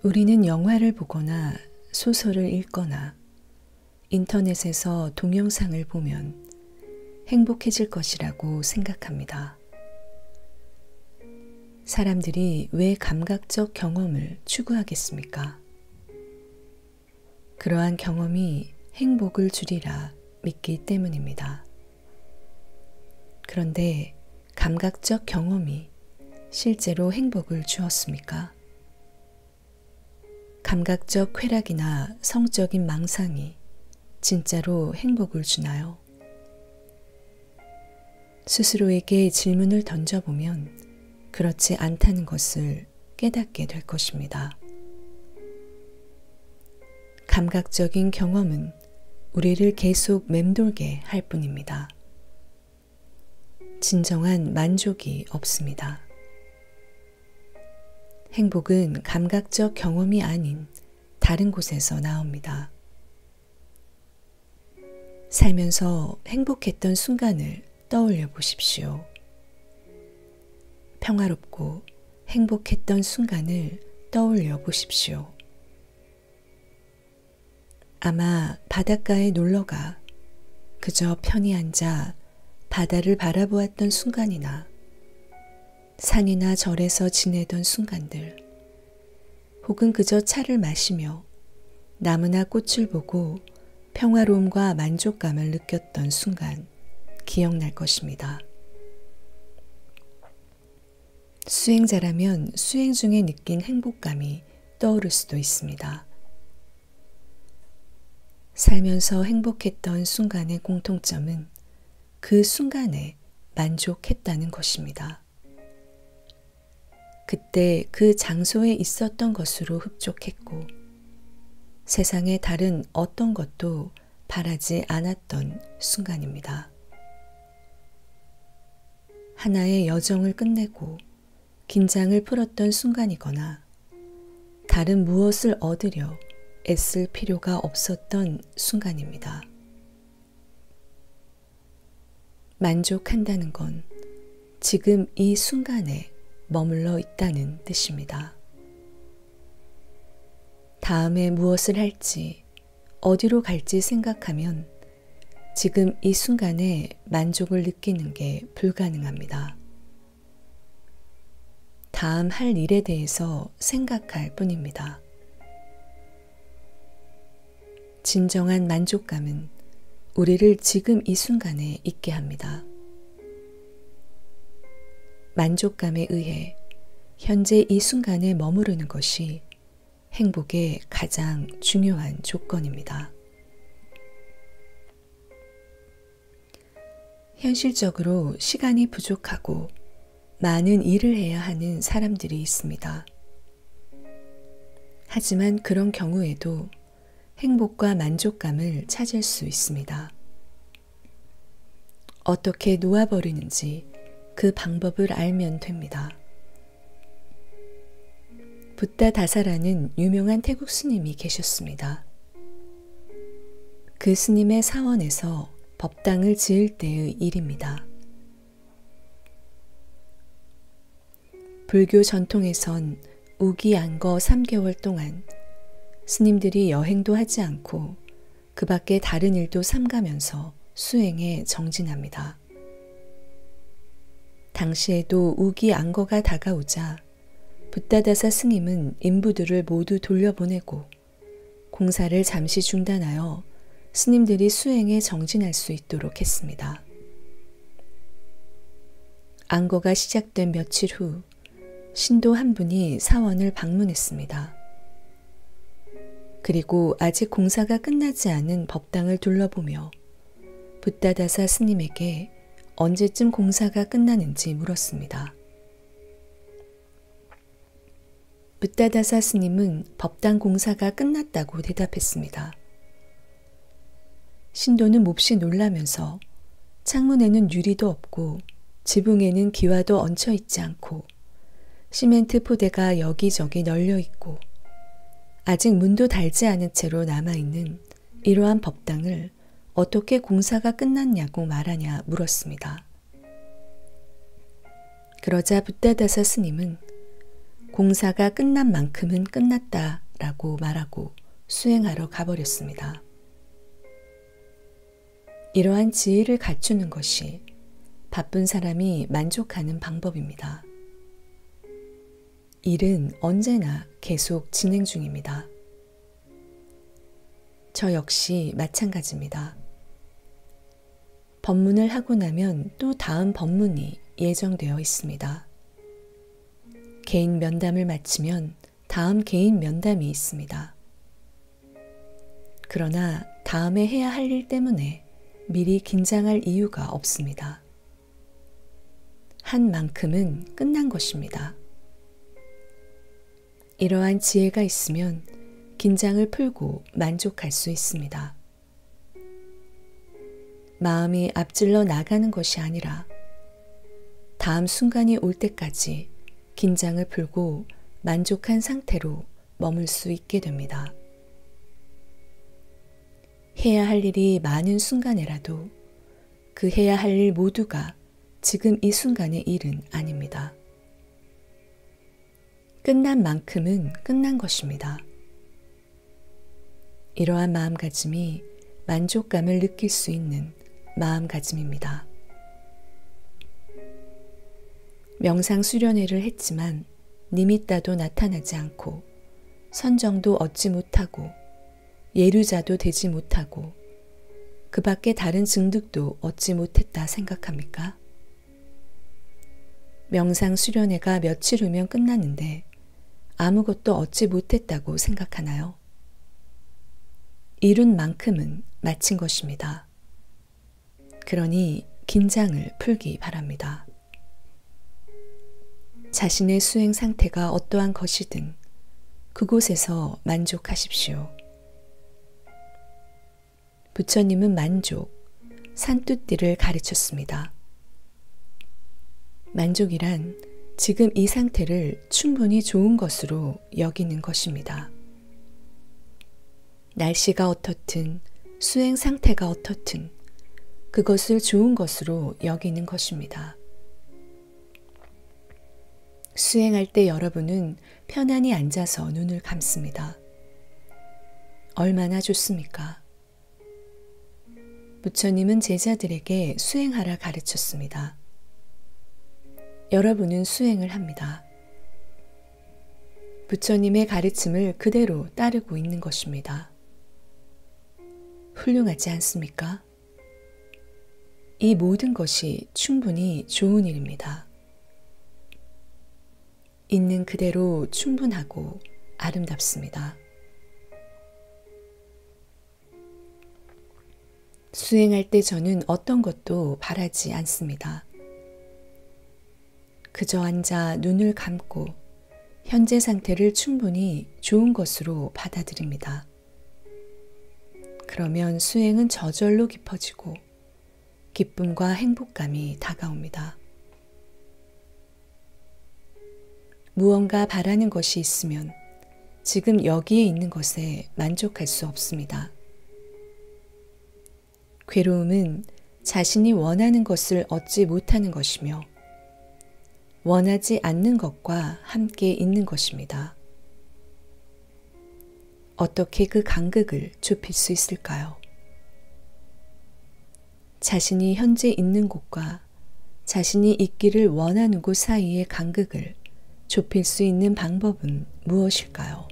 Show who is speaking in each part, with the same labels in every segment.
Speaker 1: 우리는 영화를 보거나 소설을 읽거나 인터넷에서 동영상을 보면 행복해질 것이라고 생각합니다. 사람들이 왜 감각적 경험을 추구하겠습니까? 그러한 경험이 행복을 주리라 믿기 때문입니다. 그런데 감각적 경험이 실제로 행복을 주었습니까? 감각적 쾌락이나 성적인 망상이 진짜로 행복을 주나요? 스스로에게 질문을 던져보면 그렇지 않다는 것을 깨닫게 될 것입니다. 감각적인 경험은 우리를 계속 맴돌게 할 뿐입니다. 진정한 만족이 없습니다. 행복은 감각적 경험이 아닌 다른 곳에서 나옵니다. 살면서 행복했던 순간을 떠올려 보십시오. 평화롭고 행복했던 순간을 떠올려 보십시오. 아마 바닷가에 놀러가 그저 편히 앉아 바다를 바라보았던 순간이나 산이나 절에서 지내던 순간들, 혹은 그저 차를 마시며 나무나 꽃을 보고 평화로움과 만족감을 느꼈던 순간 기억날 것입니다. 수행자라면 수행 중에 느낀 행복감이 떠오를 수도 있습니다. 살면서 행복했던 순간의 공통점은 그 순간에 만족했다는 것입니다. 그때 그 장소에 있었던 것으로 흡족했고 세상의 다른 어떤 것도 바라지 않았던 순간입니다. 하나의 여정을 끝내고 긴장을 풀었던 순간이거나 다른 무엇을 얻으려 애쓸 필요가 없었던 순간입니다. 만족한다는 건 지금 이 순간에 머물러 있다는 뜻입니다. 다음에 무엇을 할지, 어디로 갈지 생각하면 지금 이 순간에 만족을 느끼는 게 불가능합니다. 다음 할 일에 대해서 생각할 뿐입니다. 진정한 만족감은 우리를 지금 이 순간에 있게 합니다. 만족감에 의해 현재 이 순간에 머무르는 것이 행복의 가장 중요한 조건입니다. 현실적으로 시간이 부족하고 많은 일을 해야 하는 사람들이 있습니다. 하지만 그런 경우에도 행복과 만족감을 찾을 수 있습니다. 어떻게 놓아버리는지 그 방법을 알면 됩니다. 붓다다사라는 유명한 태국 스님이 계셨습니다. 그 스님의 사원에서 법당을 지을 때의 일입니다. 불교 전통에선 우기안거 3개월 동안 스님들이 여행도 하지 않고 그 밖에 다른 일도 삼가면서 수행에 정진합니다. 당시에도 우기안거가 다가오자 붓다다사 스님은 인부들을 모두 돌려보내고 공사를 잠시 중단하여 스님들이 수행에 정진할 수 있도록 했습니다. 안거가 시작된 며칠 후 신도 한 분이 사원을 방문했습니다. 그리고 아직 공사가 끝나지 않은 법당을 둘러보며 붓다다사 스님에게 언제쯤 공사가 끝나는지 물었습니다. 붓다다사 스님은 법당 공사가 끝났다고 대답했습니다. 신도는 몹시 놀라면서 창문에는 유리도 없고 지붕에는 기와도 얹혀 있지 않고 시멘트 포대가 여기저기 널려 있고 아직 문도 달지 않은 채로 남아있는 이러한 법당을 어떻게 공사가 끝났냐고 말하냐 물었습니다. 그러자 붓다다사 스님은 공사가 끝난 만큼은 끝났다라고 말하고 수행하러 가버렸습니다. 이러한 지혜를 갖추는 것이 바쁜 사람이 만족하는 방법입니다. 일은 언제나 계속 진행 중입니다. 저 역시 마찬가지입니다. 법문을 하고 나면 또 다음 법문이 예정되어 있습니다. 개인 면담을 마치면 다음 개인 면담이 있습니다. 그러나 다음에 해야 할 일 때문에 미리 긴장할 이유가 없습니다. 한 만큼은 끝난 것입니다. 이러한 지혜가 있으면 긴장을 풀고 만족할 수 있습니다. 마음이 앞질러 나가는 것이 아니라 다음 순간이 올 때까지 긴장을 풀고 만족한 상태로 머물 수 있게 됩니다. 해야 할 일이 많은 순간에라도 그 해야 할 일 모두가 지금 이 순간의 일은 아닙니다. 끝난 만큼은 끝난 것입니다. 이러한 마음가짐이 만족감을 느낄 수 있는 마음가짐입니다. 명상 수련회를 했지만 니미따도 나타나지 않고 선정도 얻지 못하고 예류자도 되지 못하고 그 밖에 다른 증득도 얻지 못했다 생각합니까? 명상 수련회가 며칠 후면 끝났는데 아무것도 얻지 못했다고 생각하나요? 이룬 만큼은 마친 것입니다. 그러니 긴장을 풀기 바랍니다. 자신의 수행 상태가 어떠한 것이든 그곳에서 만족하십시오. 부처님은 만족, 산뚜띠를 가르쳤습니다. 만족이란 지금 이 상태를 충분히 좋은 것으로 여기는 것입니다. 날씨가 어떻든 수행 상태가 어떻든 그것을 좋은 것으로 여기는 것입니다. 수행할 때 여러분은 편안히 앉아서 눈을 감습니다. 얼마나 좋습니까? 부처님은 제자들에게 수행하라 가르쳤습니다. 여러분은 수행을 합니다. 부처님의 가르침을 그대로 따르고 있는 것입니다. 훌륭하지 않습니까? 이 모든 것이 충분히 좋은 일입니다. 있는 그대로 충분하고 아름답습니다. 수행할 때 저는 어떤 것도 바라지 않습니다. 그저 앉아 눈을 감고 현재 상태를 충분히 좋은 것으로 받아들입니다. 그러면 수행은 저절로 깊어지고 기쁨과 행복감이 다가옵니다. 무언가 바라는 것이 있으면 지금 여기에 있는 것에 만족할 수 없습니다. 괴로움은 자신이 원하는 것을 얻지 못하는 것이며 원하지 않는 것과 함께 있는 것입니다. 어떻게 그 간극을 좁힐 수 있을까요? 자신이 현재 있는 곳과 자신이 있기를 원하는 곳 사이의 간극을 좁힐 수 있는 방법은 무엇일까요?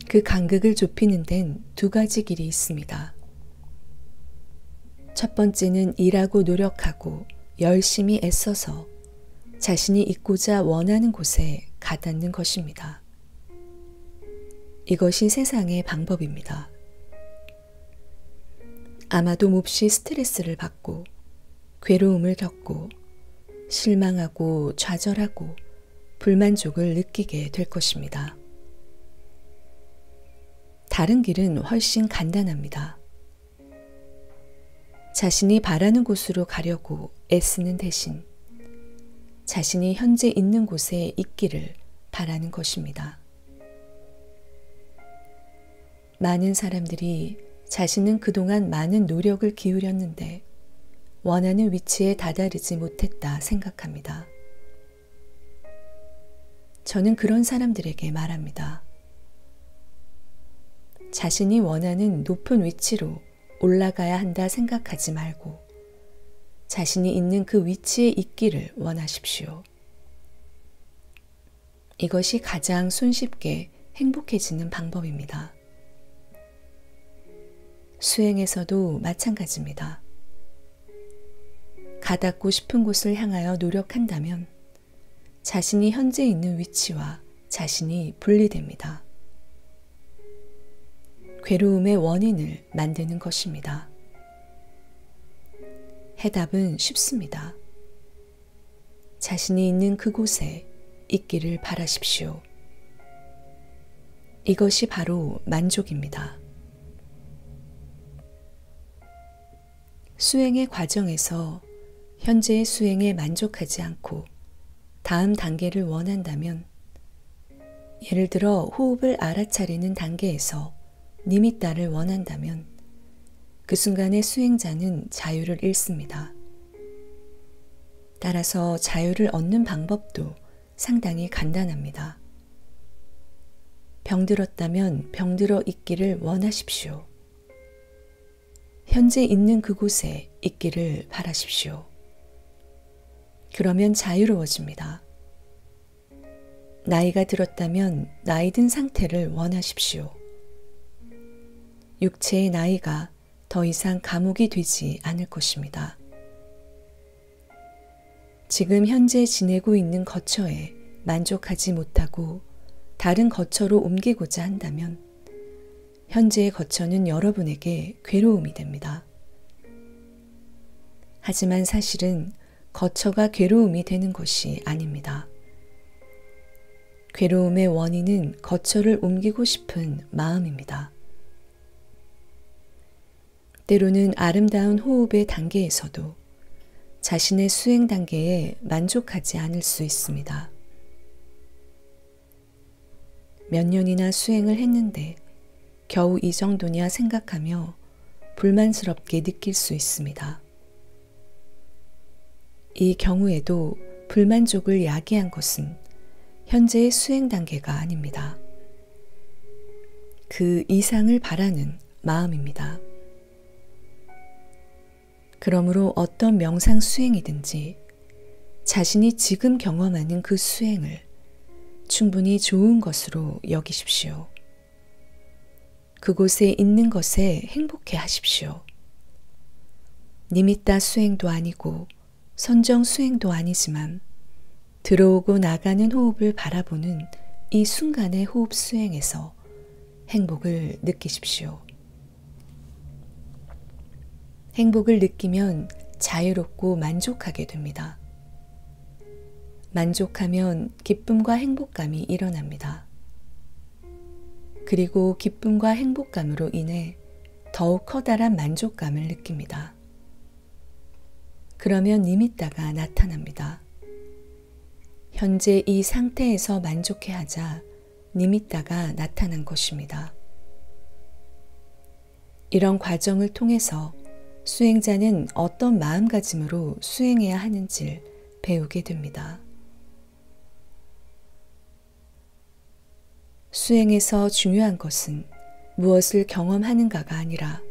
Speaker 1: 그 간극을 좁히는 데는 두 가지 길이 있습니다. 첫 번째는 일하고 노력하고 열심히 애써서 자신이 있고자 원하는 곳에 가닿는 것입니다. 이것이 세상의 방법입니다. 아마도 몹시 스트레스를 받고 괴로움을 겪고 실망하고 좌절하고 불만족을 느끼게 될 것입니다. 다른 길은 훨씬 간단합니다. 자신이 바라는 곳으로 가려고 애쓰는 대신 자신이 현재 있는 곳에 있기를 바라는 것입니다. 많은 사람들이 자신은 그동안 많은 노력을 기울였는데 원하는 위치에 다다르지 못했다 생각합니다. 저는 그런 사람들에게 말합니다. 자신이 원하는 높은 위치로 올라가야 한다 생각하지 말고 자신이 있는 그 위치에 있기를 원하십시오. 이것이 가장 손쉽게 행복해지는 방법입니다. 수행에서도 마찬가지입니다. 가닿고 싶은 곳을 향하여 노력한다면 자신이 현재 있는 위치와 자신이 분리됩니다. 괴로움의 원인을 만드는 것입니다. 해답은 쉽습니다. 자신이 있는 그곳에 있기를 바라십시오. 이것이 바로 만족입니다. 수행의 과정에서 현재의 수행에 만족하지 않고 다음 단계를 원한다면, 예를 들어 호흡을 알아차리는 단계에서 니미따를 원한다면 그 순간의 수행자는 자유를 잃습니다. 따라서 자유를 얻는 방법도 상당히 간단합니다. 병들었다면 병들어 있기를 원하십시오. 현재 있는 그곳에 있기를 바라십시오. 그러면 자유로워집니다. 나이가 들었다면 나이 든 상태를 원하십시오. 육체의 나이가 더 이상 감옥이 되지 않을 것입니다. 지금 현재 지내고 있는 거처에 만족하지 못하고 다른 거처로 옮기고자 한다면 현재의 거처는 여러분에게 괴로움이 됩니다. 하지만 사실은 거처가 괴로움이 되는 것이 아닙니다. 괴로움의 원인은 거처를 옮기고 싶은 마음입니다. 때로는 아름다운 호흡의 단계에서도 자신의 수행 단계에 만족하지 않을 수 있습니다. 몇 년이나 수행을 했는데 겨우 이 정도냐 생각하며 불만스럽게 느낄 수 있습니다. 이 경우에도 불만족을 야기한 것은 현재의 수행 단계가 아닙니다. 그 이상을 바라는 마음입니다. 그러므로 어떤 명상 수행이든지 자신이 지금 경험하는 그 수행을 충분히 좋은 것으로 여기십시오. 그곳에 있는 것에 행복해 하십시오. 니미따 수행도 아니고 선정 수행도 아니지만 들어오고 나가는 호흡을 바라보는 이 순간의 호흡 수행에서 행복을 느끼십시오. 행복을 느끼면 자유롭고 만족하게 됩니다. 만족하면 기쁨과 행복감이 일어납니다. 그리고 기쁨과 행복감으로 인해 더욱 커다란 만족감을 느낍니다. 그러면 니미따가 나타납니다. 현재 이 상태에서 만족해하자 니미따가 나타난 것입니다. 이런 과정을 통해서 수행자는 어떤 마음가짐으로 수행해야 하는지를 배우게 됩니다. 수행에서 중요한 것은 무엇을 경험하는가가 아니라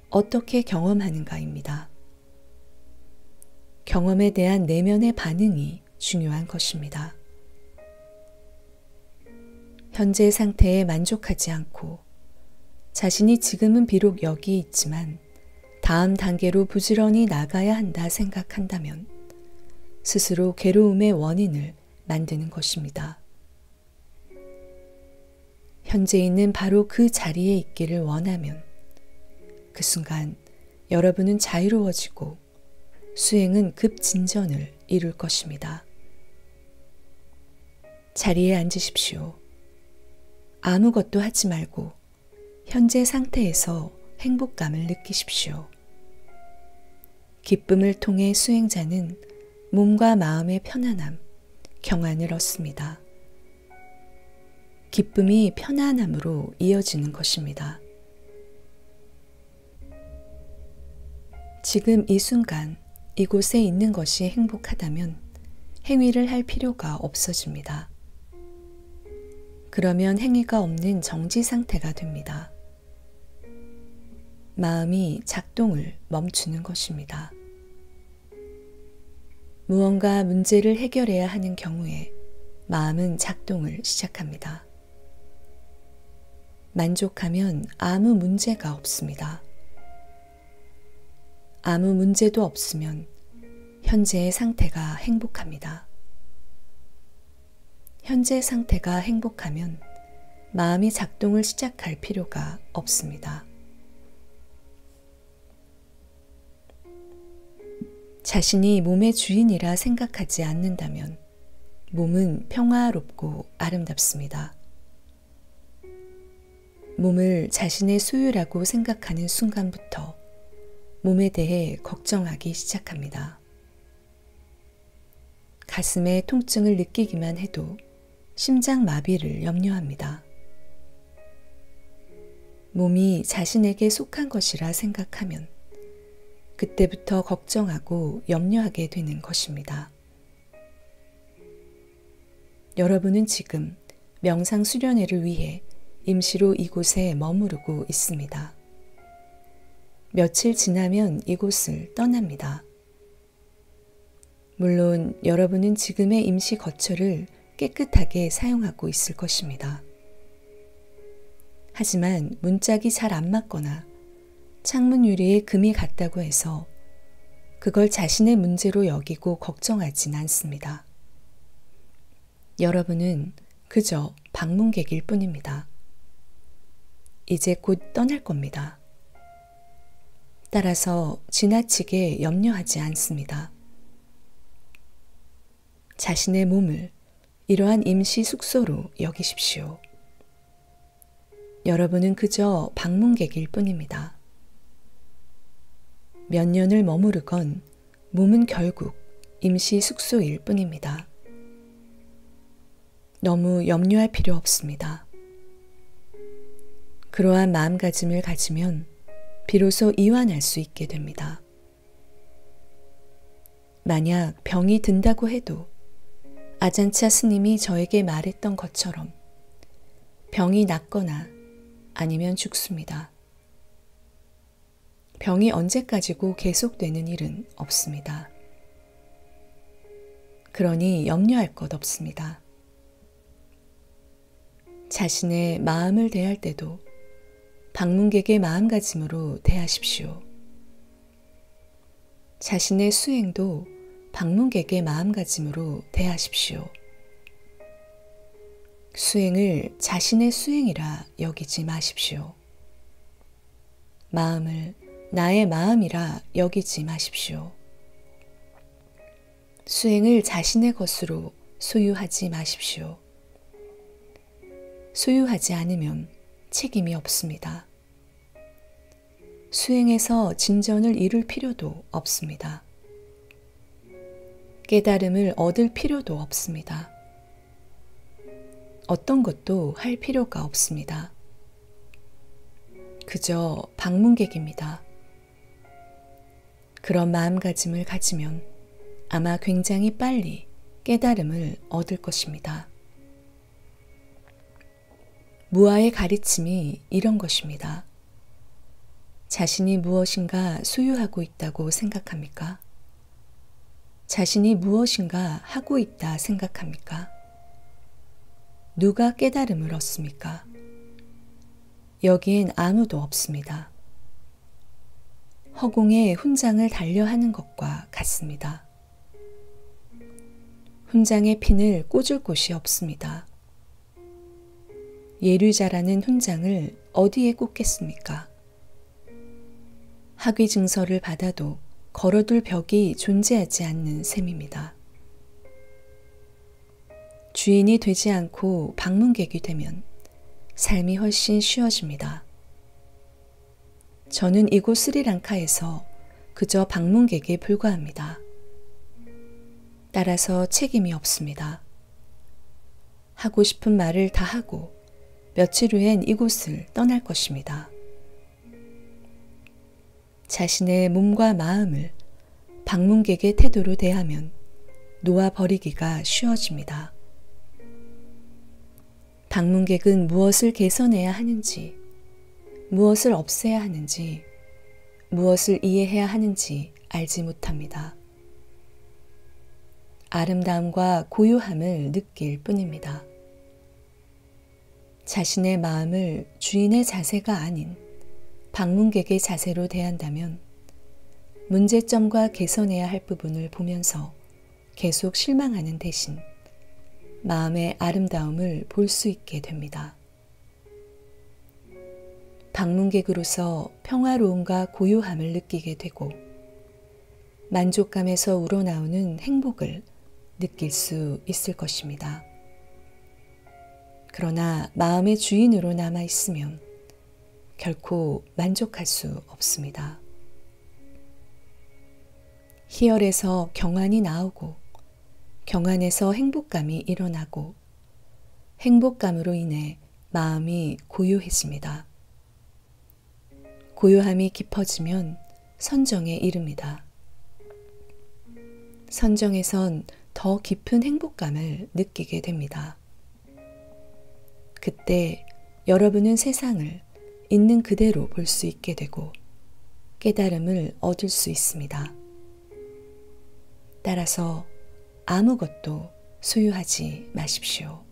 Speaker 1: 어떻게 경험하는가입니다. 경험에 대한 내면의 반응이 중요한 것입니다. 현재 상태에 만족하지 않고 자신이 지금은 비록 여기 있지만 다음 단계로 부지런히 나가야 한다 생각한다면 스스로 괴로움의 원인을 만드는 것입니다. 현재 있는 바로 그 자리에 있기를 원하면 그 순간 여러분은 자유로워지고 수행은 급진전을 이룰 것입니다. 자리에 앉으십시오. 아무것도 하지 말고 현재 상태에서 행복감을 느끼십시오. 기쁨을 통해 수행자는 몸과 마음의 편안함, 경안을 얻습니다. 기쁨이 편안함으로 이어지는 것입니다. 지금 이 순간 이곳에 있는 것이 행복하다면 행위를 할 필요가 없어집니다. 그러면 행위가 없는 정지 상태가 됩니다. 마음이 작동을 멈추는 것입니다. 무언가 문제를 해결해야 하는 경우에 마음은 작동을 시작합니다. 만족하면 아무 문제가 없습니다. 아무 문제도 없으면 현재의 상태가 행복합니다. 현재 상태가 행복하면 마음이 작동을 시작할 필요가 없습니다. 자신이 몸의 주인이라 생각하지 않는다면 몸은 평화롭고 아름답습니다. 몸을 자신의 소유라고 생각하는 순간부터 몸에 대해 걱정하기 시작합니다. 가슴에 통증을 느끼기만 해도 심장 마비를 염려합니다. 몸이 자신에게 속한 것이라 생각하면 그때부터 걱정하고 염려하게 되는 것입니다. 여러분은 지금 명상 수련회를 위해 임시로 이곳에 머무르고 있습니다. 며칠 지나면 이곳을 떠납니다. 물론 여러분은 지금의 임시 거처를 깨끗하게 사용하고 있을 것입니다. 하지만 문짝이 잘 안 맞거나 창문 유리에 금이 갔다고 해서 그걸 자신의 문제로 여기고 걱정하진 않습니다. 여러분은 그저 방문객일 뿐입니다. 이제 곧 떠날 겁니다. 따라서 지나치게 염려하지 않습니다. 자신의 몸을 이러한 임시 숙소로 여기십시오. 여러분은 그저 방문객일 뿐입니다. 몇 년을 머무르건 몸은 결국 임시 숙소일 뿐입니다. 너무 염려할 필요 없습니다. 그러한 마음가짐을 가지면 비로소 이완할 수 있게 됩니다. 만약 병이 든다고 해도 아잔차 스님이 저에게 말했던 것처럼 병이 낫거나 아니면 죽습니다. 병이 언제까지고 계속되는 일은 없습니다. 그러니 염려할 것 없습니다. 자신의 마음을 대할 때도 방문객의 마음가짐으로 대하십시오. 자신의 수행도 방문객의 마음가짐으로 대하십시오. 수행을 자신의 수행이라 여기지 마십시오. 마음을 나의 마음이라 여기지 마십시오. 수행을 자신의 것으로 소유하지 마십시오. 소유하지 않으면 책임이 없습니다. 수행에서 진전을 이룰 필요도 없습니다. 깨달음을 얻을 필요도 없습니다. 어떤 것도 할 필요가 없습니다. 그저 방문객입니다. 그런 마음가짐을 가지면 아마 굉장히 빨리 깨달음을 얻을 것입니다. 무아의 가르침이 이런 것입니다. 자신이 무엇인가 소유하고 있다고 생각합니까? 자신이 무엇인가 하고 있다 생각합니까? 누가 깨달음을 얻습니까? 여기엔 아무도 없습니다. 허공에 훈장을 달려하는 것과 같습니다. 훈장에 핀을 꽂을 곳이 없습니다. 예류자라는 훈장을 어디에 꽂겠습니까? 학위 증서를 받아도 걸어둘 벽이 존재하지 않는 셈입니다. 주인이 되지 않고 방문객이 되면 삶이 훨씬 쉬워집니다. 저는 이곳 스리랑카에서 그저 방문객에 불과합니다. 따라서 책임이 없습니다. 하고 싶은 말을 다 하고 며칠 후엔 이곳을 떠날 것입니다. 자신의 몸과 마음을 방문객의 태도로 대하면 놓아버리기가 쉬워집니다. 방문객은 무엇을 개선해야 하는지, 무엇을 없애야 하는지, 무엇을 이해해야 하는지 알지 못합니다. 아름다움과 고요함을 느낄 뿐입니다. 자신의 마음을 주인의 자세가 아닌 방문객의 자세로 대한다면 문제점과 개선해야 할 부분을 보면서 계속 실망하는 대신 마음의 아름다움을 볼 수 있게 됩니다. 방문객으로서 평화로움과 고요함을 느끼게 되고 만족감에서 우러나오는 행복을 느낄 수 있을 것입니다. 그러나 마음의 주인으로 남아있으면 결코 만족할 수 없습니다. 희열에서 경안이 나오고 경안에서 행복감이 일어나고 행복감으로 인해 마음이 고요해집니다. 고요함이 깊어지면 선정에 이릅니다. 선정에선 더 깊은 행복감을 느끼게 됩니다. 그때 여러분은 세상을 있는 그대로 볼 수 있게 되고 깨달음을 얻을 수 있습니다. 따라서 아무것도 소유하지 마십시오.